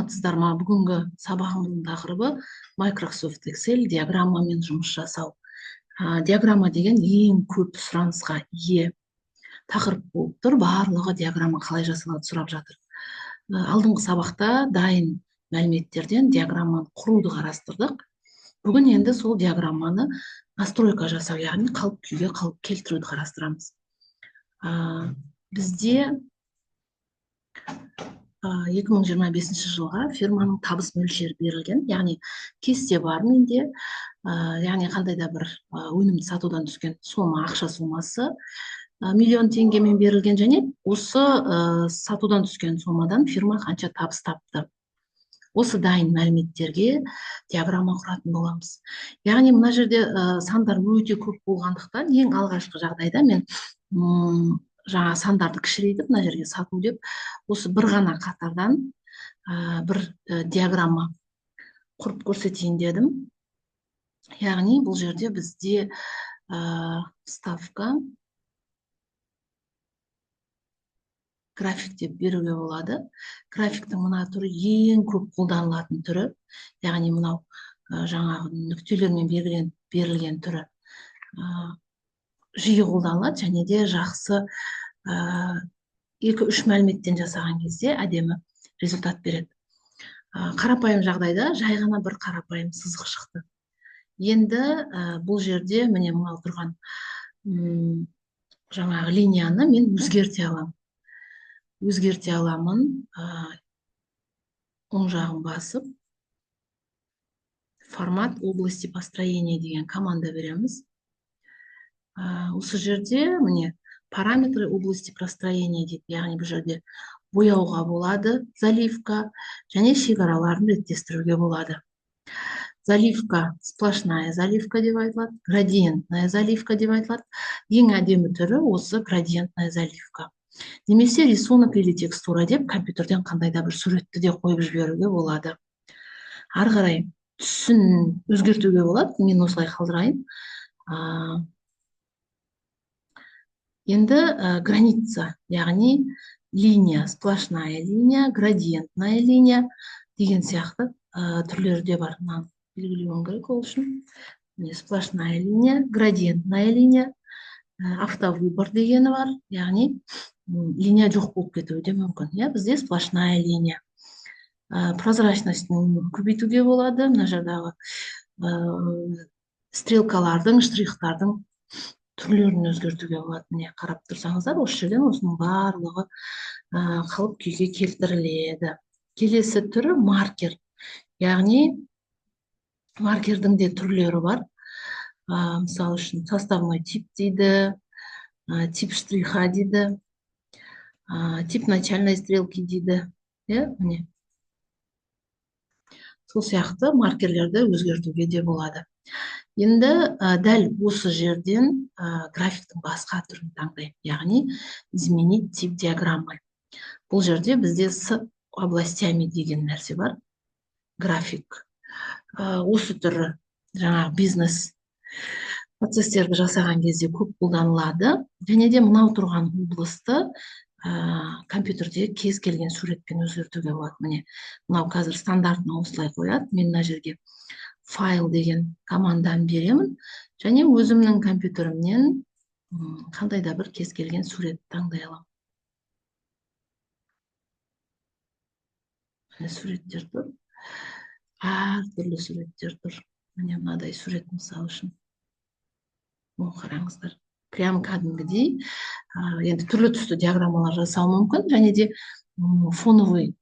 саламатсыздар ма? Бүгінгі сабағымыздың тақырыбы Microsoft Excel диаграммамен жұмыс жасау. Диаграмма деген ең көп сұранысқа ие тақырып болып тұр. Барлығы диаграмма қалай жасалады сұрап жатыр. Алдыңғы сабақта дайын мәліметтерден диаграмманы құруды қарастырдық. Бүгін енді сол диаграмманы настройка жасау, яғни қалып күйге қалып келтіруді қарастырамыз. Бізде 2025 жылға фирманың табыс мөлшері берілген, яғни кесте бар менде, яғни қандай да бір өнімді сатудан түскен сома, ақша сомасы миллион теңгемен берілген, және осы сатудан түскен сомадан фирма қанша табыс тапты. Осы дайын мәліметтерге диаграмма құратын боламыз. Яғни мына жерде сандар өте көп болғандықтан ең алғашқы жағдайда мен жаңа сандарды кішірейтіп, мына жерге сату деп, осы бір ғана қатардан бір диаграмма құрып көрсетейін дедім. Яғни бұл жерде бізде ставка график деп беруге болады. Графиктің мына түрі ең көп қолданылатын түрі, яғни мынау жаңағы нүктелермен берілген түрі жиі қолданылады, және де жақсы 2-3 мәліметтен жасаған кезде әдемі результат береді. Қарапайым жағдайда жай ғана бір қарапайым сызық шықты. Енді бұл жерде міне мынау тұрған жаңағы линияны мен өзгерте аламын. Оң жағын басып, формат области построения деген команда береміз. Осы жерде міне параметры области построения дейді, яғни бұл жерде бояуға болады, заливка және шекараларын реттестіруге болады. Заливка, сплошная заливка деп айтылады, градиентная заливка деп айтылады. Ең әдемі түрі осы градиентная заливка. Немесе рисунок или текстура деп компьютерден қандай да бір суретті де қойып жіберуге болады. Ары қарай түсін өзгертуге болады, мен осылай қалдырайын. Енді граница, яғни линия, сплошная линия, градиентная линия деген сияқты түрлері де бар. Белгілеуім керек ол үшін. Сплошная линия, градиентная линия, автовыбор дегені бар, яғни линия жоқ болып кетуі де мүмкін. Бізде сплошная линия. Прозрачностьін көбейтуге болады. Мына жердағы стрелкалардың, штрихтардың түрлерін өзгертуге болады. Міне қарап тұрсаңыздар, осы жерден осының барлығы қалып күйге келтіріледі. Келесі түрі маркер. Яғни маркердің де түрлері бар. Мысалы үшін составной тип дейді, тип штриха дейді, тип начальной стрелки дейді. Міне сол сияқты маркерлерді өзгертуге де болады. Енді дәл осы жерден графиктің басқа түрін таңдайық, яғни изменить тип диаграммы. Бұл жерде бізде с областями деген нәрсе бар. График. Осы түрі жаңағы бизнес процестерді жасаған кезде көп қолданылады. Және де мынау тұрған областы компьютерде кез келген суретпен өзгертуге болады. Міне, мынау қазір стандартына осылай қояды. Мен мына жерге файл деген команданы беремін, және өзімнің компьютерімнен қандай да бір кез келген сурет таңдай аламын. Міне суреттер тұр. Әртүрлі суреттер тұр. Міне мынадай сурет мысалы үшін. Қараңыздар. Прям кәдімгідей енді түрлі түсті диаграммалар жасау мүмкін, және де фоновый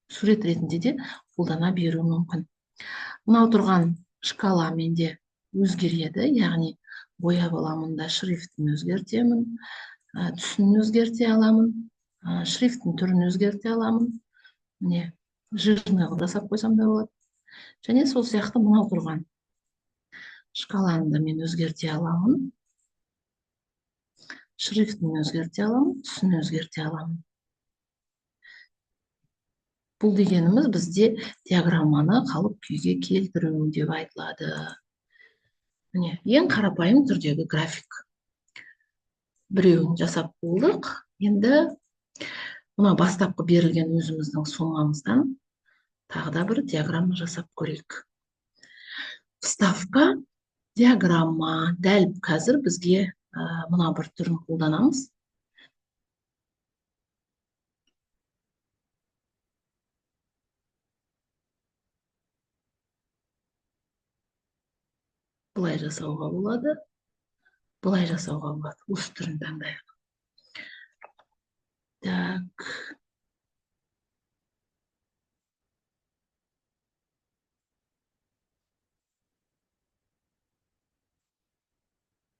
сурет ретінде де қолдана беру мүмкін. Мынау тұрған шкала менде өзгереді, яғни бояп аламын да шрифтін өзгертемін, түсін өзгерте аламын, шрифтін түрін өзгерте аламын. Міне жирный қылып жасап қойсам да болады. Және сол сияқты мынау тұрған шкаланы да мен өзгерте аламын, шрифтін өзгерте аламын, түсін өзгерте аламын. Бұл дегеніміз бізде диаграмманы қалып күйге келтіру деп айтылады. Міне, ең қарапайым түрдегі график. Біреуін жасап болдық. Енді мына бастапқы берілген өзіміздің суммамыздан тағы да бір диаграмма жасап көрейік. Вставка, диаграмма. Дәл қазір бізге мына бір түрін қолданамыз. Былай жасауға болады. Былай жасауға болады. Осы түрін таңдайық. Так.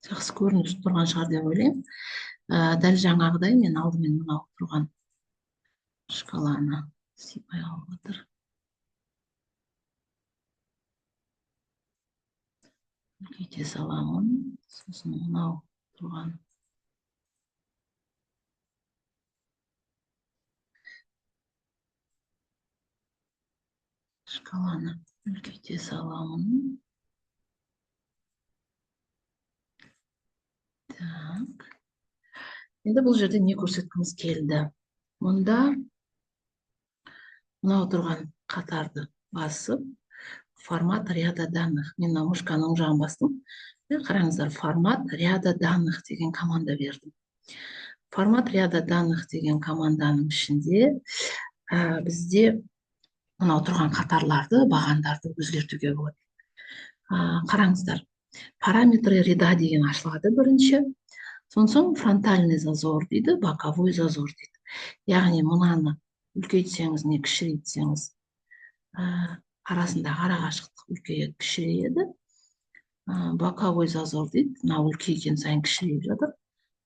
Жақсы көрініп тұрған шығар деп ойлаймын. Дәл жаңағыдай мен алдымен мынау тұрған шкаланы сипай алып отыр. Үлкейте саламын. Сосын мынау тұрған шкаланы үлкейте саламын. Так. Енді бұл жерде не көрсеткіміз келді? Мұнда мынау тұрған қатарды басып, формат ряда данных. Мен мышканың жағын бастым. Қараңыздар, формат ряда данных деген команда бердім. Формат ряда данных деген команданың ішінде бізде мынау тұрған қатарларды, бағандарды өзгертуге болады. Қараңыздар, параметры ряда деген ашылады бірінші. Соң фронтальный зазор дейді, боковой зазор дейді. Яғни мынаны үлкейтсеңіз не кішірейтсеңіз, арасында арақашықтық үлкейеді, кішірейеді. Боковой зазор дейді, мына үлкейген сайын кішірейіп жатыр.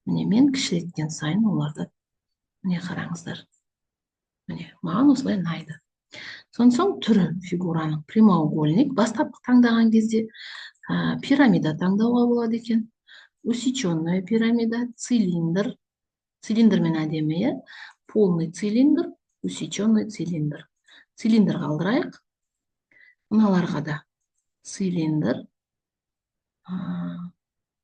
Міне мен кішірейткен сайын оларды, міне қараңыздар. Міне маған осылай ұнайды. Соң түрі фигураның прямоугольник. Бастапқы таңдаған кезде пирамида таңдауға болады екен. Усеченная пирамида, цилиндр. Цилиндрмен әдемі, полный цилиндр, усеченный цилиндр. Цилиндр қалдырайық. Мыналарға да цилиндр,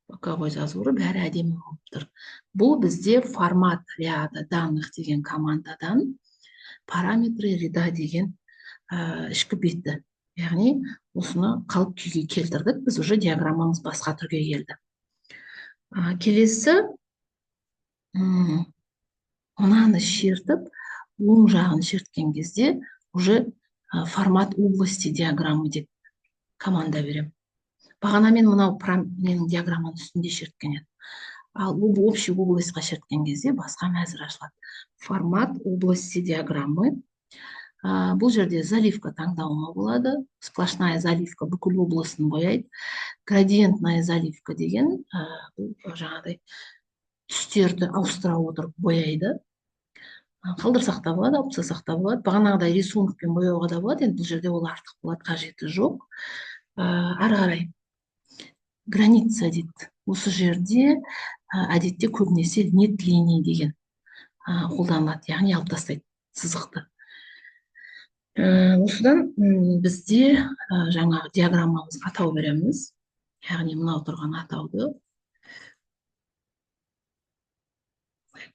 боковой зазоры бәрі әдемі болып тұр. Бұл бізде формат ряда данных деген командадан параметры ряда деген ішкі бетті. Яғни осыны қалып күйге келтірдік. Біз уже диаграммамыз басқа түрге келді. Келесі мынаны шертіп, оң жағын шерткен кезде уже формат области диаграммы деп команда берем. Бағана мен мынау менің диаграмманың үстінде шерткен едім. Ал общий областьқа шерткен кезде басқа мәзір ашылады. Формат области диаграммы. Бұл жерде заливка таңдауыма болады. Сплошная заливка бүкіл обласын бояйды. Градиентная заливка деген жаңағыдай түстерді ауыстыра отырып бояйды. Қалдырсақ та болады, алып тастасақ та болады. Бағанағыдай рисункпен бояуға да болады. Енді бұл жерде ол артық болады, қажеті жоқ. Ары қарай граница дейді. Осы жерде әдетте көбінесе нет линий деген қолданылады, яғни алып тастайды сызықты. Осыдан бізде жаңағы диаграммамыз атау береміз. Яғни мынау тұрған атауды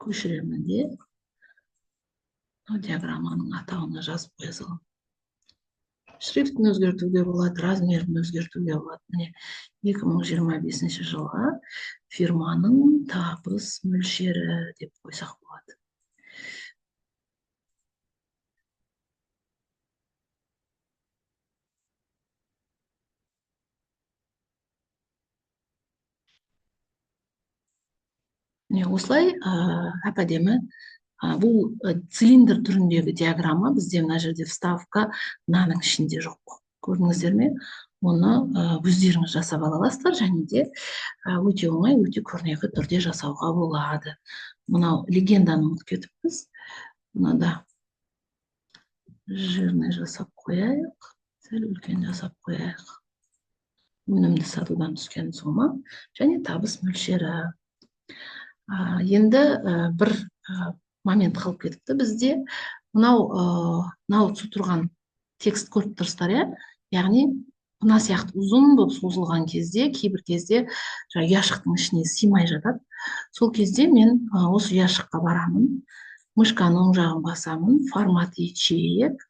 көшіремін де диаграмманың атауына жазып қоя саламын. Шрифтін өзгертуге болады, размерін өзгертуге болады. Міне 2025 жылға фирманың табыс мөлшері деп қойсақ болады. Міне осылай әп-әдемі. Бұл цилиндр түріндегі диаграмма, бізде мына жерде вставка мынаның ішінде жоқ. Көрдіңіздер ме? Оны өздеріңіз жасап ала аласыздар, және де өте оңай, өте көрнекі түрде жасауға болады. Мынау легенданы ұмытып кетіппіз. Мына да жирный жасап қояйық, сәл үлкен жасап қояйық. Өнімді сатудан түскен сома және табыс мөлшері. Енді бір момент қалып кетіпті бізде. Мынау тұрған текст көріп тұрсыздар, яғни мына сияқты ұзын болып созылған кезде, кейбір кезде ұяшықтың ішіне симай жатады. Сол кезде мен осы ұяшыққа барамын. мышканың оң жағын басамын, формат ячеек,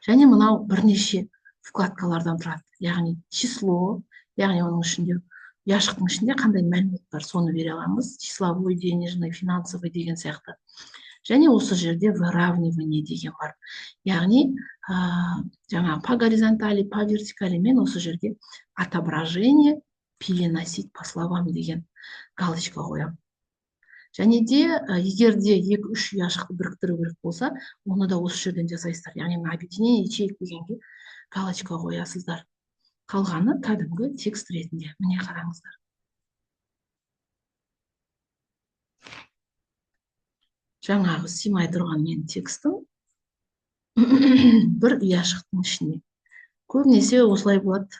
және мынау бірнеше вкладкалардан тұрады. Яғни число, яғни оның ішінде ұяшықтың ішінде қандай мәлімет бар, соны бере аламыз. Числовой, денежный, финансовый деген сияқты. Және осы жерде выравнивание деген бар. Яғни жаңа по горизонтали, по вертикали, мен осы жерде отображение переносить по словам деген галочка қоямын. Және де егер де 2-3 ұяшықты біріктіру керек болса, оны да осы жерден жасайсыздар. Яғни объединение ячеек дегенге галочка қоясыздар. Қалғаны кәдімгі текст ретінде. Міне қараңыздар. Жаңағы симай тұрған мен текстім бір ұяшықтың ішіне. Көбінесе осылай болады.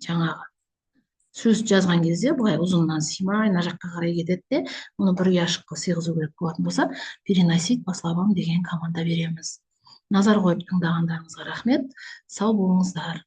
Жаңағы сөз жазған кезде былай ұзыннан симай мына жаққа қарай кетеді де, оны бір ұяшыққа сыйғызу керек болатын болса, переносить по словам деген команда береміз. Назар қойып тыңдағандарыңызға рахмет. Сау болыңыздар.